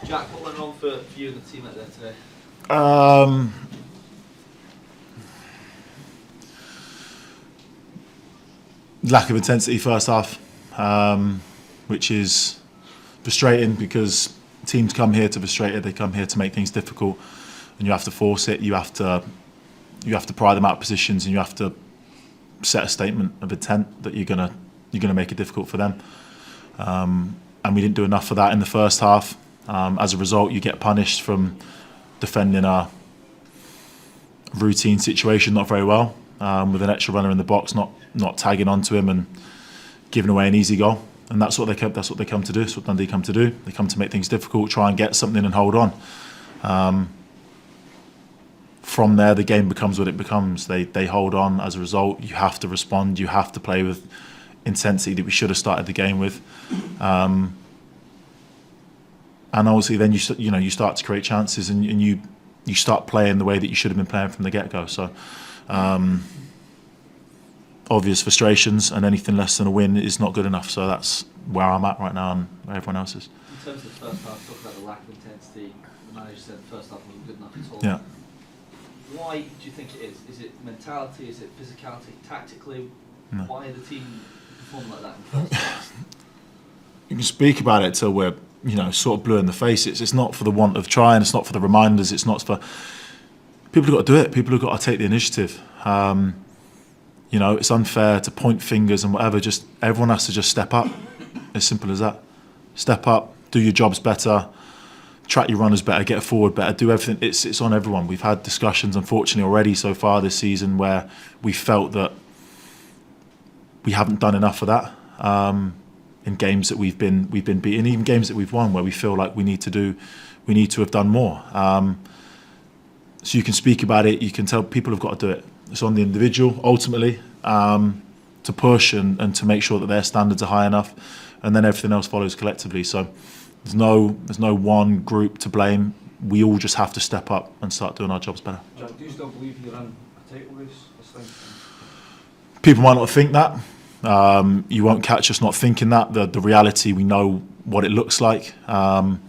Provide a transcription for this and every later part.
Jack, what went wrong for you and the team out there today? Lack of intensity first half, which is frustrating because teams come here to frustrate it. They come here to make things difficult, and you have to force it. You have to pry them out of positions, and you have to set a statement of intent that you're gonna make it difficult for them. And we didn't do enough of that in the first half. As a result, you get punished from defending a routine situation not very well, with an extra runner in the box not tagging onto him and giving away an easy goal. And that's what they come to do. That's what Dundee come to do. They come to make things difficult, try and get something and hold on. From there, the game becomes what it becomes. They hold on. As a result, you have to respond. You have to play with intensity that we should have started the game with. And obviously, then you start to create chances, and you start playing the way that you should have been playing from the get-go. So, obvious frustrations, and anything less than a win is not good enough. So that's where I'm at right now, and where everyone else is. In terms of the first half, talk about the lack of intensity. The manager said the first half wasn't good enough at all. Yeah. Why do you think it is? Is it mentality? Is it physicality? Tactically? No. Why are the team performing like that in the first half? You can speak about it till we're sort of blue in the face. It's not for the want of trying. It's not for the reminders. It's not for people who've got to do it. People who've got to take the initiative. It's unfair to point fingers and whatever. Just everyone has to just step up. As simple as that. Step up. Do your jobs better. Track your runners better. Get forward better. Do everything. It's on everyone. We've had discussions, unfortunately, already so far this season where we felt that we haven't done enough of that. In games that we've been beaten, even games that we've won, where we feel like we need to have done more. So you can speak about it. You can tell people have got to do it. It's on the individual ultimately to push and to make sure that their standards are high enough, and then everything else follows collectively. So there's no one group to blame. We all just have to step up and start doing our jobs better. Jack, do you still believe you're in a title race this thing? People might not think that. You won't catch us not thinking that. The reality, we know what it looks like, and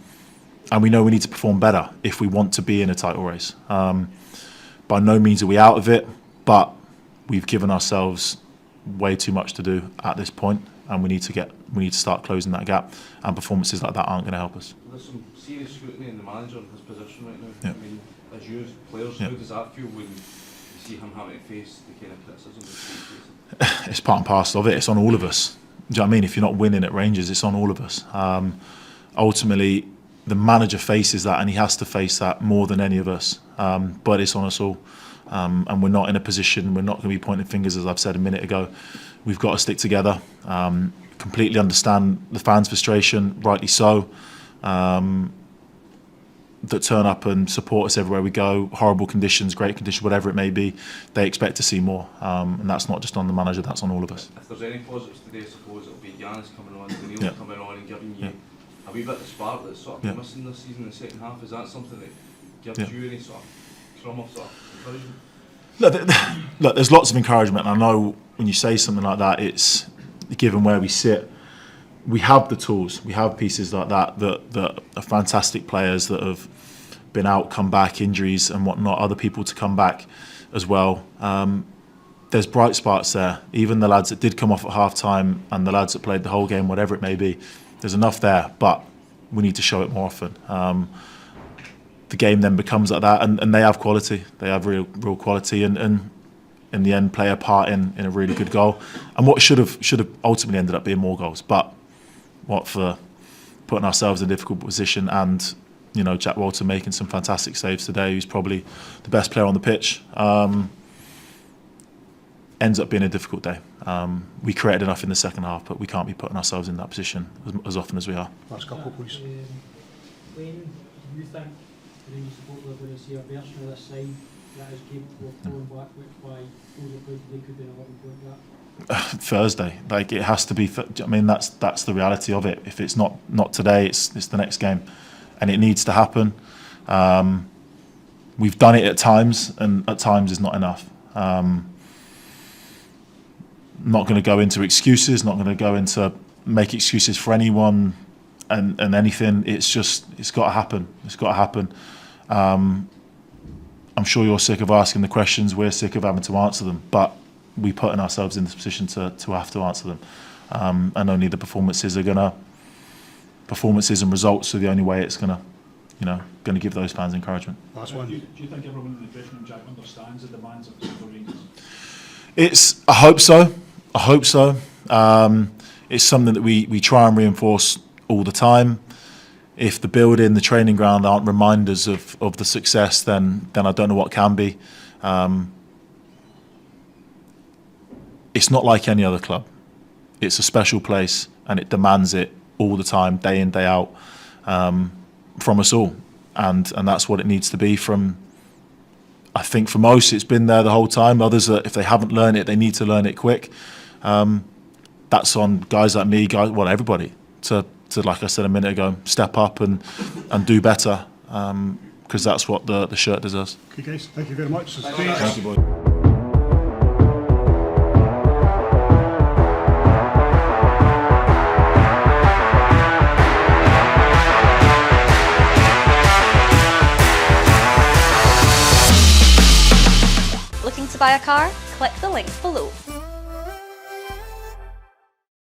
we know we need to perform better if we want to be in a title race. By no means are we out of it, but we've given ourselves way too much to do at this point, and we need to start closing that gap. And performances like that aren't going to help us. There's some serious scrutiny in the manager in his position right now. Yeah. I mean, as you as players, Yeah. how does that feel when you see him having to face the kind of criticism that he's facing? It's part and parcel of it. It's on all of us. Do you know what I mean? If you're not winning at Rangers, it's on all of us. Ultimately, the manager faces that, and he has to face that more than any of us. But it's on us all. And we're not in a position, we're not going to be pointing fingers, as I've said a minute ago. We've got to stick together. Completely understand the fans' frustration, rightly so. That turn up and support us everywhere we go. Horrible conditions, great conditions, whatever it may be. They expect to see more, and that's not just on the manager. That's on all of us. If there's any positives today, I suppose it'll be Giannis coming on, Neil Yeah. coming on and giving you Yeah. a wee bit of spark that's sort of Yeah. missing this season in the second half. Is that something that gives Yeah. you any sort of crumb of sort of encouragement? Look, there's lots of encouragement. I know when you say something like that, it's given where we sit. We have the tools. We have pieces like that are fantastic players that have been out, come back, injuries and whatnot. Other people to come back as well. There's bright spots there. Even the lads that did come off at half time and the lads that played the whole game, whatever it may be, there's enough there. But we need to show it more often. The game then becomes like that, and they have quality. They have real quality, and in the end play a part in a really good goal. And what should have ultimately ended up being more goals. But what for putting ourselves in a difficult position, and Jack Butland making some fantastic saves today. He's probably the best player on the pitch. Ends up being a difficult day. We created enough in the second half, but we can't be putting ourselves in that position as often as we are. Last couple, please. When do you think the Rangers supporters are going to see a version of this side that is capable of throwing back, which by those who played today could be an 11-point gap? Thursday, it has to be. I mean, that's the reality of it. If it's not today, it's the next game, and it needs to happen. We've done it at times, and at times is not enough. Not going to go into excuses. Not going to go into make excuses for anyone and anything. It's got to happen. It's got to happen. I'm sure you're sick of asking the questions. We're sick of having to answer them, but we putting ourselves in this position to have to answer them. And only the performances and results are the only way it's gonna give those fans encouragement. Last one. Do you think everyone in the dressing room, Jack, understands the demands of the Super Rangers? I hope so. It's something that we try and reinforce all the time. If the building, the training ground aren't reminders of the success, then I don't know what can be. It's not like any other club. It's a special place, and it demands it all the time, day in, day out, from us all. And that's what it needs to be from. I think for most, it's been there the whole time. Others, if they haven't learned it, they need to learn it quick. That's on guys like me, everybody, to like I said a minute ago, step up and do better, because that's what the shirt deserves. Okay, guys, thank you very much. Thank you, boys. Looking to buy a car? Click the link below.